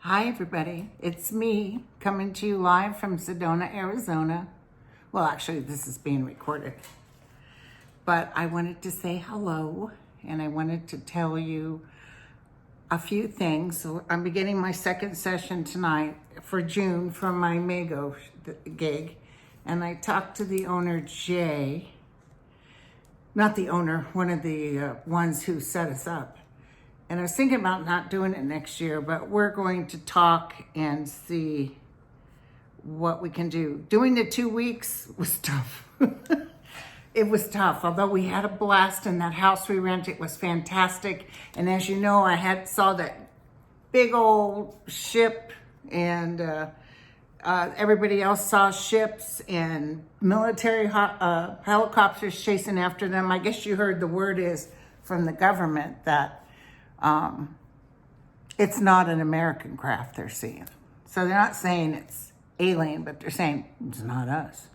Hi everybody, it's me coming to you live from Sedona, Arizona. Well, actually this is being recorded, but I wanted to say hello and I wanted to tell you a few things. So I'm beginning my second session tonight for June from my Mago gig, and I talked to the owner, Jay, not the owner, one of the ones who set us up. And I was thinking about not doing it next year, but we're going to talk and see what we can do. Doing the 2 weeks was tough. It was tough, although we had a blast in that house we rented. It was fantastic. And as you know, I saw that big old ship, and everybody else saw ships and military helicopters chasing after them. I guess you heard the word is from the government that it's not an American craft they're seeing. So they're not saying it's alien, but they're saying it's not us.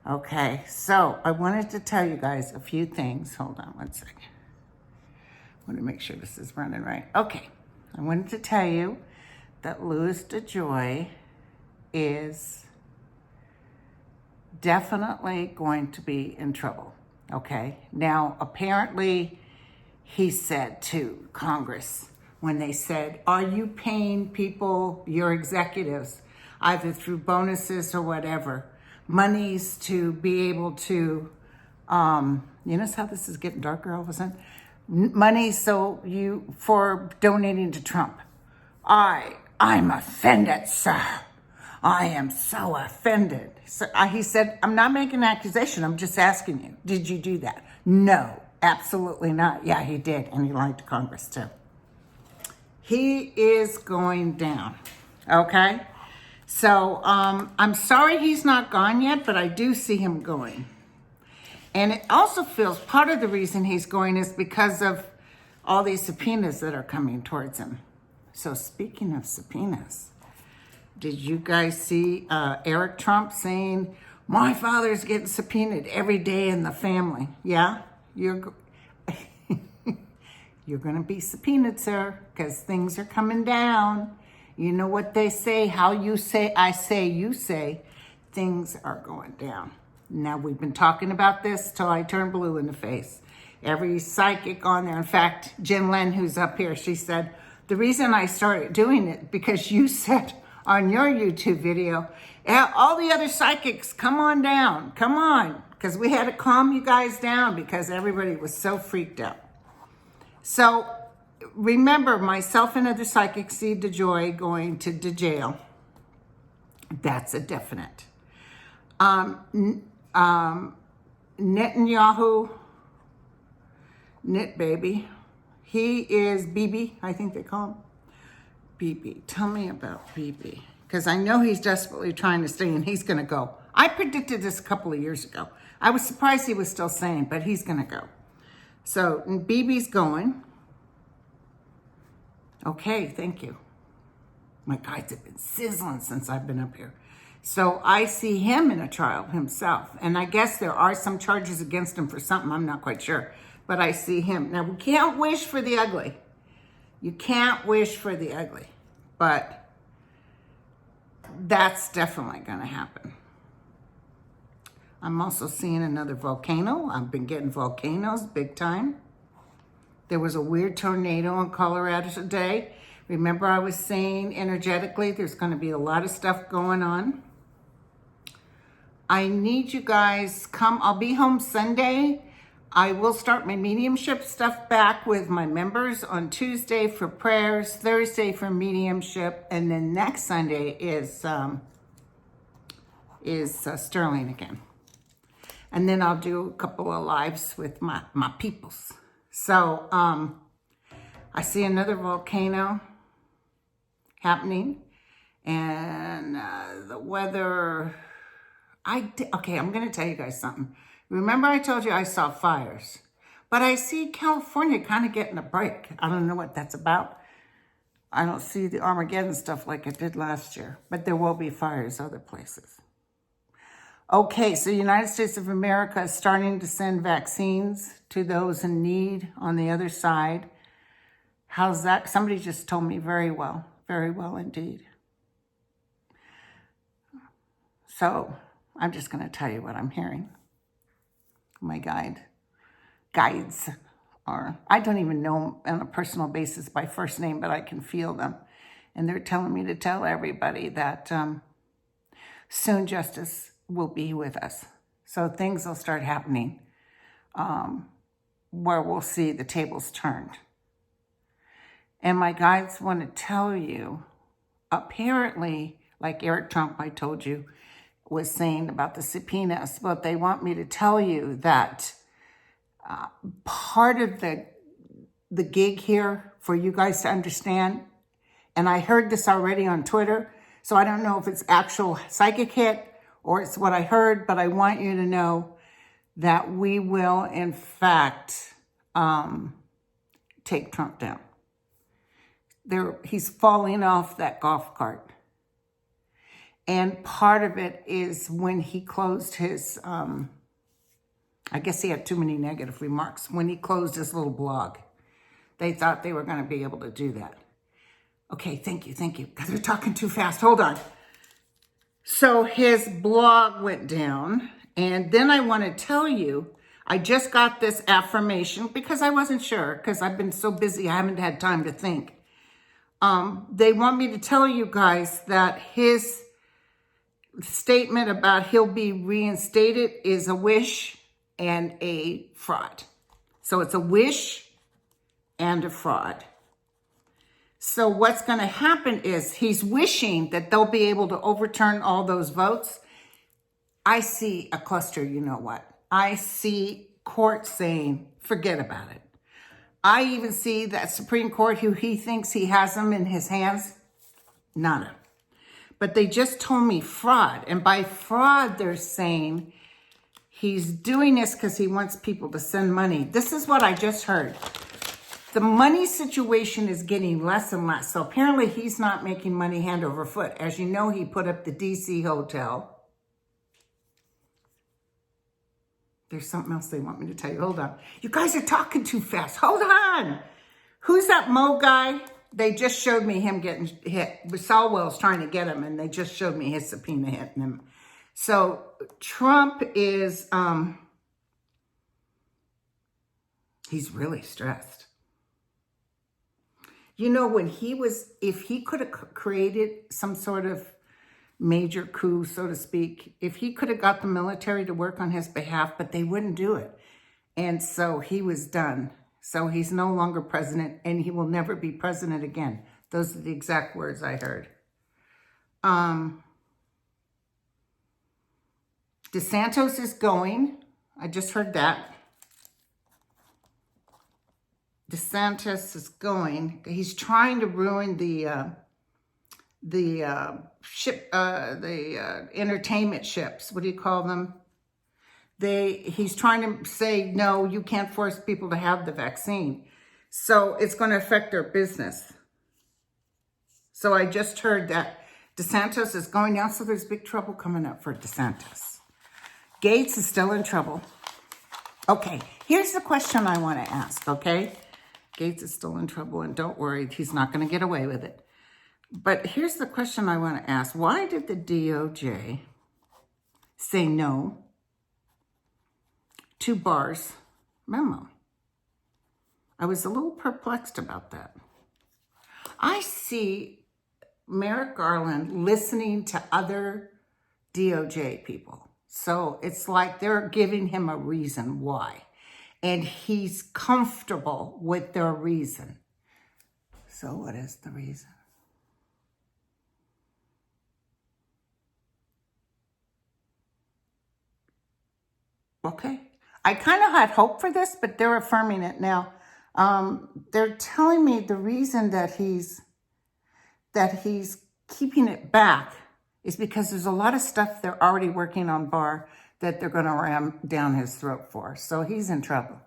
Okay, so I wanted to tell you guys a few things. Hold on one second. I want to make sure this is running right. Okay, I wanted to tell you that Louis DeJoy is definitely going to be in trouble. Okay, now apparently he said to Congress, when they said, are you paying people, your executives, either through bonuses or whatever, monies to be able to, you notice how this is getting darker all of a sudden? Money for donating to Trump. I'm offended, sir. I am so offended. So he said, I'm not making an accusation. I'm just asking you, did you do that? No. Absolutely not. Yeah, he did, and he lied to Congress too. He is going down, okay? So I'm sorry he's not gone yet, but I do see him going. And it also feels part of the reason he's going is because of all these subpoenas that are coming towards him. So speaking of subpoenas, did you guys see Eric Trump saying, my father's getting subpoenaed every day in the family? Yeah? You're going to be subpoenaed, sir, because things are coming down. You know what they say, how you say, I say, you say, things are going down. Now, we've been talking about this till I turn blue in the face. Every psychic on there, in fact, Jen Len, who's up here, she said, the reason I started doing it, because you said on your YouTube video, all the other psychics, come on down, come on. Because we had to calm you guys down because everybody was so freaked out. So remember, myself and other psychics see DeJoy going to the jail. That's a definite. Netanyahu, Knit Baby, he is BB, I think they call him. BB, tell me about BB. Because I know he's desperately trying to stay and he's going to go. I predicted this a couple of years ago. I was surprised he was still saying, but he's going to go. So BB's going. Okay, thank you. My guides have been sizzling since I've been up here. So I see him in a trial himself. And I guess there are some charges against him for something. I'm not quite sure. But I see him. Now, we can't wish for the ugly. You can't wish for the ugly. But that's definitely going to happen. I'm also seeing another volcano. I've been getting volcanoes big time. There was a weird tornado in Colorado today. Remember I was saying energetically there's going to be a lot of stuff going on. I need you guys come. I'll be home Sunday. I will start my mediumship stuff back with my members on Tuesday for prayers, Thursday for mediumship, and then next Sunday is Sterling again. And then I'll do a couple of lives with my peoples. So I see another volcano happening, and the weather. Okay, I'm going to tell you guys something. Remember I told you I saw fires, but I see California kind of getting a break. I don't know what that's about. I don't see the Armageddon stuff like I did last year, but there will be fires other places. Okay, so the United States of America is starting to send vaccines to those in need on the other side. How's that? Somebody just told me very well indeed. So I'm just going to tell you what I'm hearing. My guides are, I don't even know them on a personal basis by first name, but I can feel them. And they're telling me to tell everybody that soon justice will be with us. So things will start happening where we'll see the tables turned. And my guides want to tell you, apparently, like Eric Trump, I told you, was saying about the subpoenas, but they want me to tell you that part of the gig here for you guys to understand, and I heard this already on Twitter, so I don't know if it's actual psychic hit or it's what I heard, but I want you to know that we will, in fact, take Trump down. He's falling off that golf cart. And part of it is when he closed his, I guess he had too many negative remarks. When he closed his little blog, they thought they were going to be able to do that. Okay, thank you. Because they're talking too fast. Hold on. So his blog went down. And then I want to tell you, I just got this affirmation because I wasn't sure, because I've been so busy, I haven't had time to think. They want me to tell you guys that his statement about he'll be reinstated is a wish and a fraud. So it's a wish and a fraud. So what's going to happen is he's wishing that they'll be able to overturn all those votes. I see a cluster, you know what? I see court saying, forget about it. I even see that Supreme Court who he thinks he has them in his hands. Nada. But they just told me fraud. And by fraud, they're saying he's doing this because he wants people to send money. This is what I just heard. The money situation is getting less and less. So apparently he's not making money hand over foot. As you know, he put up the DC hotel. There's something else they want me to tell you. Hold on. You guys are talking too fast. Hold on. Who's that Mo guy? They just showed me him getting hit. Salwell's trying to get him, and they just showed me his subpoena hitting him. So Trump is, he's really stressed. You know, when if he could have created some sort of major coup, so to speak, if he could have got the military to work on his behalf, but they wouldn't do it. And so he was done. So he's no longer president, and he will never be president again. Those are the exact words I heard. DeSantis is going. I just heard that. DeSantis is going. He's trying to ruin the entertainment ships. What do you call them? He's trying to say, no, you can't force people to have the vaccine. So it's going to affect their business. So I just heard that DeSantis is going down. So there's big trouble coming up for DeSantis. Gates is still in trouble. Okay, here's the question I want to ask, okay? Gates is still in trouble, and don't worry, he's not going to get away with it. But here's the question I want to ask. Why did the DOJ say no to Barr's memo? I was a little perplexed about that. I see Merrick Garland listening to other DOJ people. So it's like they're giving him a reason why. And he's comfortable with their reason. So what is the reason? Okay. I kind of had hope for this, but they're affirming it now. They're telling me the reason that he's keeping it back is because there's a lot of stuff they're already working on Barr that they're going to ram down his throat for. So he's in trouble.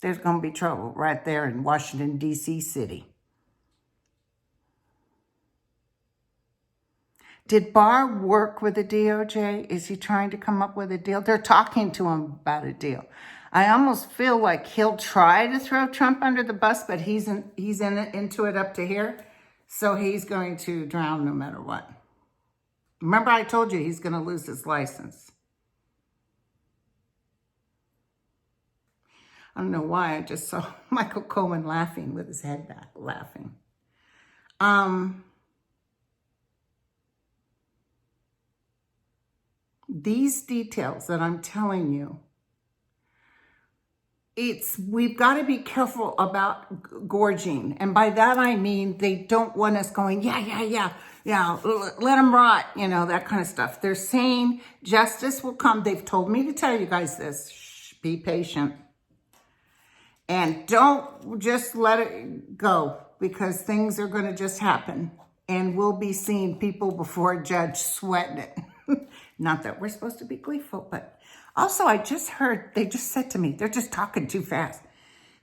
There's going to be trouble right there in Washington, D.C. city. Did Barr work with the DOJ? Is he trying to come up with a deal? They're talking to him about a deal. I almost feel like he'll try to throw Trump under the bus, but he's into it up to here. So he's going to drown no matter what. Remember I told you he's going to lose his license. I don't know why I just saw Michael Cohen laughing with his head back, laughing. These details that I'm telling you, we've got to be careful about gorging. And by that I mean they don't want us going, yeah, let them rot, that kind of stuff. They're saying justice will come. They've told me to tell you guys this. Shh, be patient. And don't just let it go, because things are going to just happen. And we'll be seeing people before a judge sweating it. Not that we're supposed to be gleeful, but also I just heard, they just said to me, they're just talking too fast.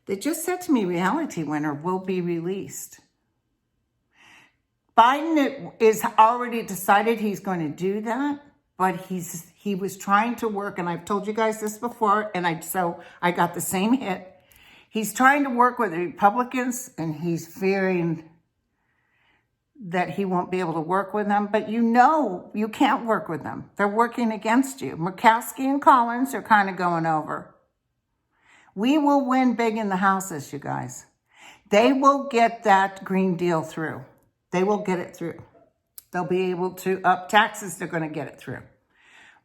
They just said to me, Reality Winner will be released. Biden is already decided he's going to do that, but he was trying to work, and I've told you guys this before, and so I got the same hit. He's trying to work with the Republicans, and he's fearing that he won't be able to work with them. But you can't work with them. They're working against you. Murkowski and Collins are kind of going over. We will win big in the houses, you guys. They will get that Green Deal through. They will get it through. They'll be able to up taxes. They're going to get it through.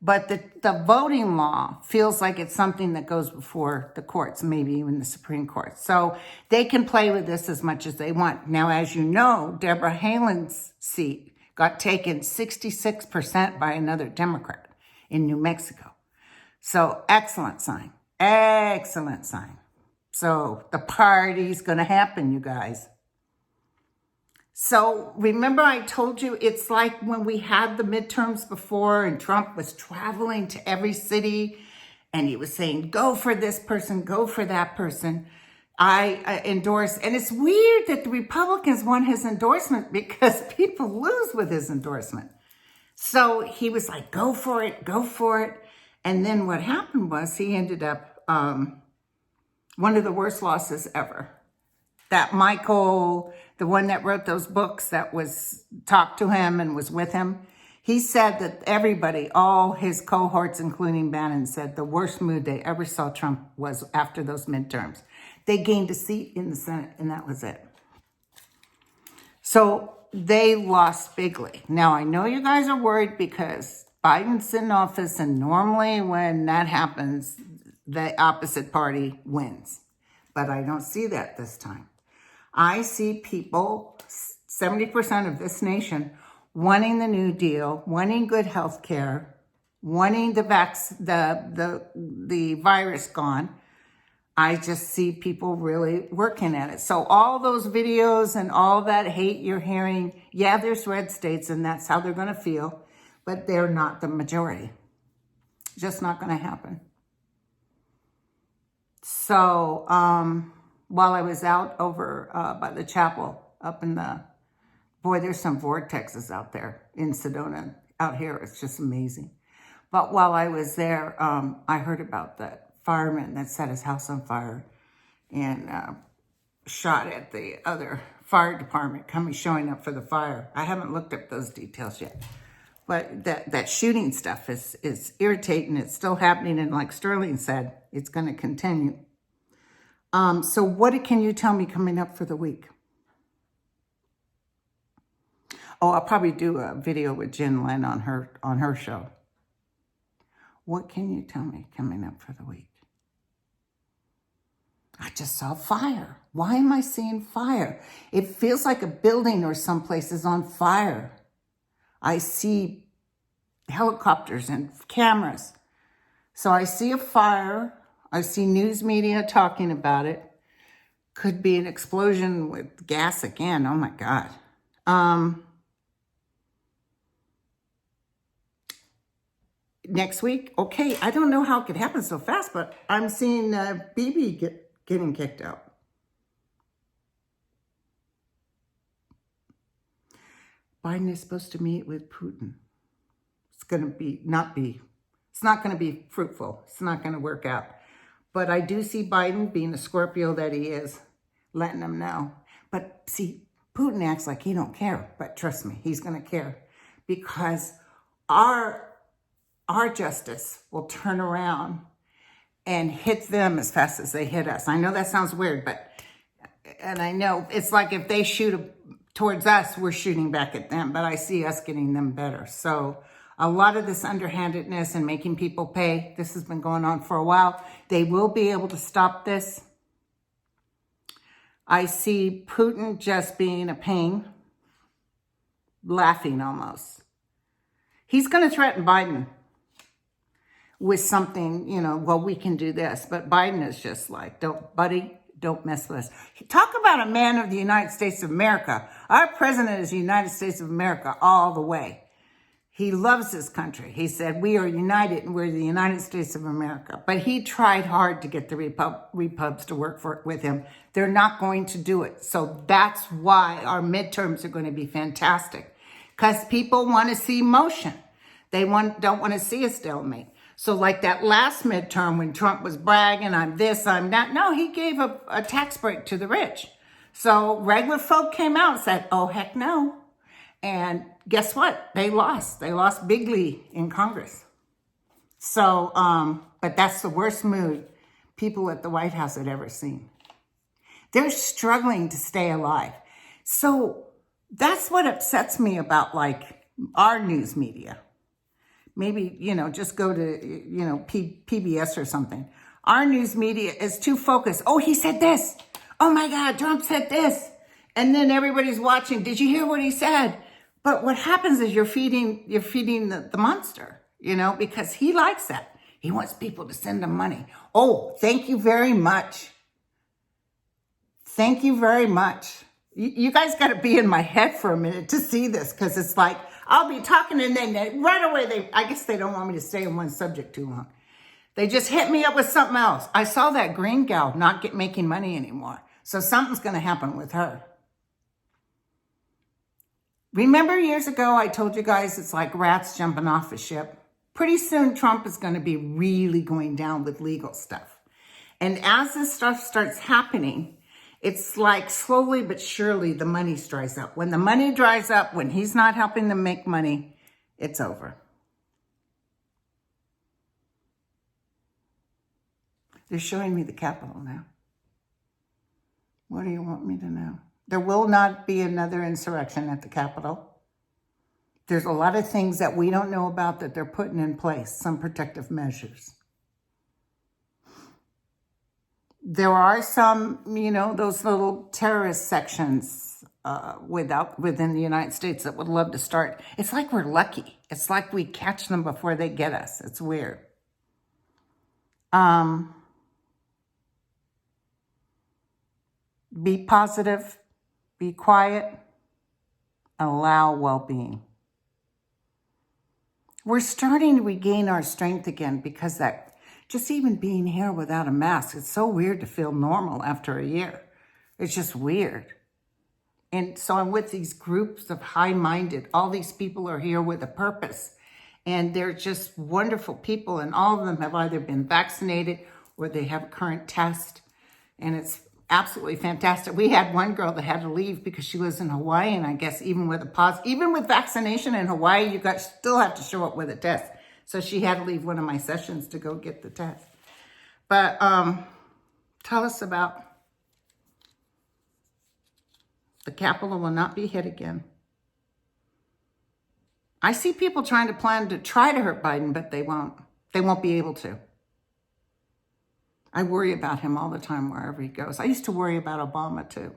But the voting law feels like it's something that goes before the courts, maybe even the Supreme Court. So they can play with this as much as they want. Now, as you know, Deborah Haaland's seat got taken 66% by another Democrat in New Mexico. So excellent sign. Excellent sign. So the party's going to happen, you guys. So remember I told you it's like when we had the midterms before and Trump was traveling to every city and he was saying, go for this person, go for that person. I endorse. And it's weird that the Republicans want his endorsement because people lose with his endorsement. So he was like, go for it, go for it. And then what happened was he ended up one of the worst losses ever. That Michael, the one that wrote those books that talked to him and was with him, he said that everybody, all his cohorts, including Bannon, said the worst mood they ever saw Trump was after those midterms. They gained a seat in the Senate, and that was it. So they lost bigly. Now, I know you guys are worried because Biden's in office, and normally when that happens, the opposite party wins. But I don't see that this time. I see people, 70% of this nation, wanting the New Deal, wanting good health care, wanting the virus gone. I just see people really working at it. So all those videos and all that hate you're hearing, yeah, there's red states and that's how they're going to feel, but they're not the majority. Just not going to happen. So, while I was out over by the chapel up in boy, there's some vortexes out there in Sedona. Out here, it's just amazing. But while I was there, I heard about that fireman that set his house on fire and shot at the other fire department showing up for the fire. I haven't looked up those details yet. But that shooting stuff is irritating. It's still happening. And like Sterling said, it's going to continue. So what can you tell me coming up for the week? Oh, I'll probably do a video with Jen Lin on her show. What can you tell me coming up for the week? I just saw fire. Why am I seeing fire? It feels like a building or someplace is on fire. I see helicopters and cameras. So I see a fire. I see news media talking about it. Could be an explosion with gas again. Oh my God. Next week, okay, I don't know how it could happen so fast, but I'm seeing Bibi getting kicked out. Biden is supposed to meet with Putin. It's going to it's not going to be fruitful. It's not going to work out. But I do see Biden, being a Scorpio that he is, letting them know. But see, Putin acts like he don't care. But trust me, he's going to care. Because our justice will turn around and hit them as fast as they hit us. I know that sounds weird, and I know it's like if they shoot towards us, we're shooting back at them. But I see us getting them better. So a lot of this underhandedness and making people pay, this has been going on for a while. They will be able to stop this. I see Putin just being a pain, laughing almost. He's going to threaten Biden with something, well, we can do this. But Biden is just like, don't mess with us. Talk about a man of the United States of America. Our president is the United States of America all the way. He loves his country. He said, we are united and we're the United States of America. But he tried hard to get the Repubs to work with him. They're not going to do it. So that's why our midterms are going to be fantastic. Because people want to see motion. They don't want to see a stalemate. So like that last midterm when Trump was bragging, I'm this, I'm that. No, he gave a tax break to the rich. So regular folk came out and said, oh, heck no. And guess what? They lost. They lost bigly in Congress. So, but that's the worst mood people at the White House had ever seen. They're struggling to stay alive. So that's what upsets me about like our news media. Maybe, just go to, PBS or something. Our news media is too focused. Oh, he said this. Oh my God, Trump said this. And then everybody's watching. Did you hear what he said? But what happens is you're feeding the monster, because he likes that. He wants people to send him money. Oh, thank you very much. Thank you very much. You guys got to be in my head for a minute to see this, because it's like, I'll be talking and then right away, I guess they don't want me to stay on one subject too long. They just hit me up with something else. I saw that green gal not making money anymore. So something's going to happen with her. Remember years ago, I told you guys it's like rats jumping off a ship. Pretty soon, Trump is going to be really going down with legal stuff. And as this stuff starts happening, it's like slowly but surely the money dries up. When the money dries up, when he's not helping them make money, it's over. They're showing me the Capitol now. What do you want me to know? There will not be another insurrection at the Capitol. There's a lot of things that we don't know about that they're putting in place, some protective measures. There are some, those little terrorist sections within the United States that would love to start. It's like we're lucky. It's like we catch them before they get us. It's weird. Be positive, be quiet, allow well-being. We're starting to regain our strength again because that just even being here without a mask, it's so weird to feel normal after a year. It's just weird. And so I'm with these groups of high-minded, all these people are here with a purpose. And they're just wonderful people. And all of them have either been vaccinated or they have a current test. And it's absolutely fantastic. We had one girl that had to leave because she lives in Hawaii. And I guess even with vaccination in Hawaii, you guys still have to show up with a test. So she had to leave one of my sessions to go get the test. But tell us about the Capitol will not be hit again. I see people trying to plan to try to hurt Biden, but they won't. They won't be able to. I worry about him all the time wherever he goes. I used to worry about Obama too.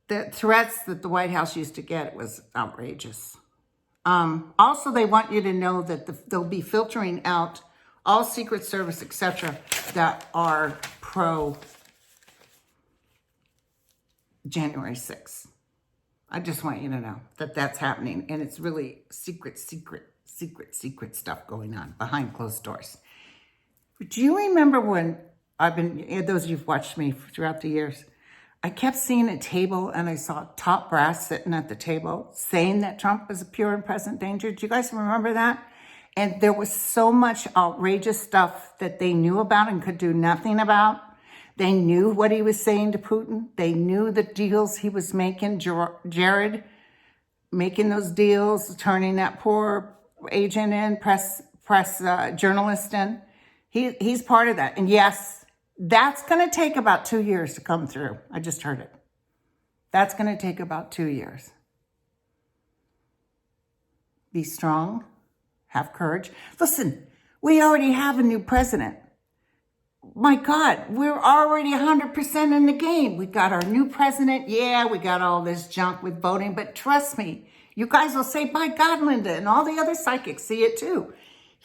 The threats that the White House used to get was outrageous. Also, they want you to know that they'll be filtering out all Secret Service, etc., that are pro January 6th. I just want you to know that that's happening. And it's really secret stuff going on behind closed doors. Do you remember when those of you who've watched me throughout the years, I kept seeing a table and I saw top brass sitting at the table saying that Trump was a pure and present danger. Do you guys remember that? And there was so much outrageous stuff that they knew about and could do nothing about. They knew what he was saying to Putin. They knew the deals he was making. Jared making those deals, turning that poor agent in, press journalist in. He's part of that. And yes, that's going to take about 2 years to come through. I just heard it. That's going to take about 2 years. Be strong. Have courage. Listen, we already have a new president. My God, we're already 100% in the game. We got our new president. Yeah, we got all this junk with voting, but trust me, you guys will say, by God, Linda, and all the other psychics see it too.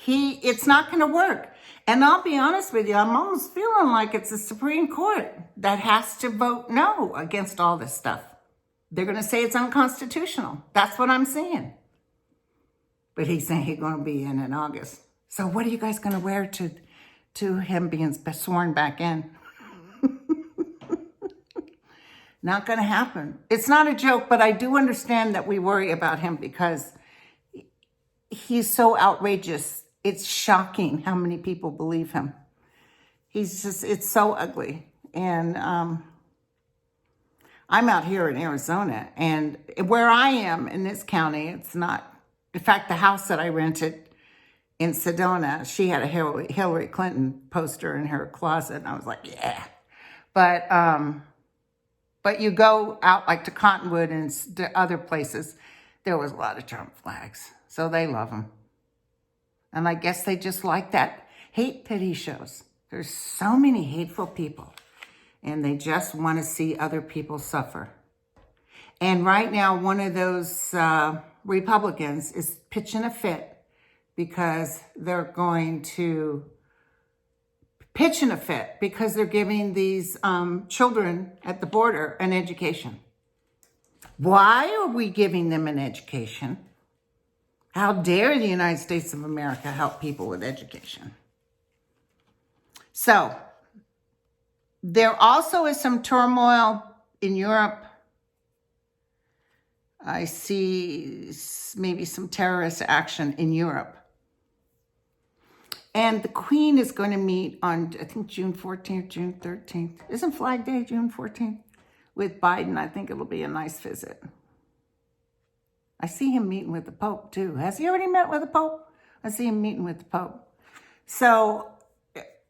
It's not going to work. And I'll be honest with you, I'm almost feeling like it's the Supreme Court that has to vote no against all this stuff. They're going to say it's unconstitutional. That's what I'm seeing. But he's saying he's going to be in August. So what are you guys going to wear to him being sworn back in? Not going to happen. It's not a joke, but I do understand that we worry about him because he's so outrageous. It's shocking how many people believe him. It's so ugly. And I'm out here in Arizona, and where I am in this county, it's not. In fact, the house that I rented in Sedona, she had a Hillary Clinton poster in her closet, and I was like, yeah. But you go out like to Cottonwood and other places, there was a lot of Trump flags. So they love him. And I guess they just like that hate that he shows. There's so many hateful people, and they just want to see other people suffer. And right now, one of those Republicans is pitching a fit because they're going to because they're giving these children at the border an education. Why are we giving them an education? How dare the United States of America help people with education? So there also is some turmoil in Europe. I see maybe some terrorist action in Europe. And the Queen is going to meet on, I think, June 14th, June 13th. Isn't Flag Day June 14th? With Biden. I think it'll be a nice visit. I see him meeting with the Pope, too. Has he already met with the Pope? I see him meeting with the Pope. So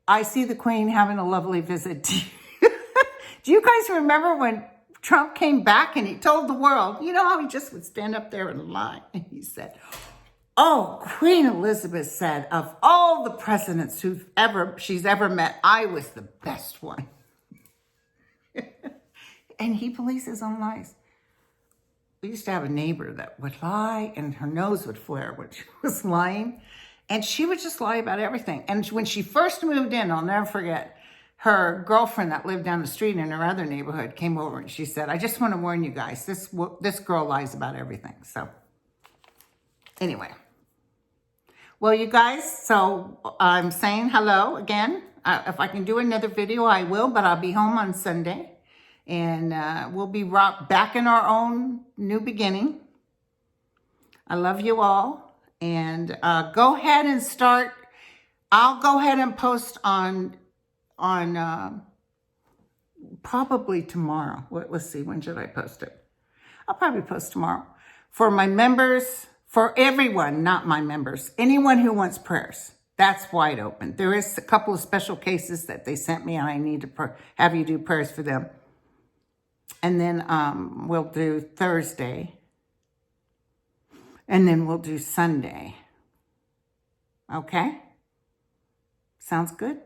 I see the Queen having a lovely visit. Do you guys remember when Trump came back and he told the world, you know how he just would stand up there and lie? And he said, oh, Queen Elizabeth said, of all the presidents she's ever met, I was the best one. And he believes his own lies. We used to have a neighbor that would lie and her nose would flare when she was lying. And she would just lie about everything. And when she first moved in, I'll never forget, her girlfriend that lived down the street in her other neighborhood came over and she said, I just want to warn you guys, this girl lies about everything. So anyway. Well, you guys, so I'm saying hello again. If I can do another video, I will, but I'll be home on Sunday. And we'll be back in our own new beginning. I love you all. And go ahead and start. I'll go ahead and post on probably tomorrow. Let's see, when should I post it? I'll probably post tomorrow. For my members, for everyone, not my members, anyone who wants prayers, that's wide open. There is a couple of special cases that they sent me, and I need to have you do prayers for them. And then we'll do Thursday. And then we'll do Sunday. Okay? Sounds good?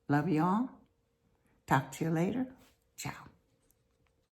Love you all. Talk to you later. Ciao.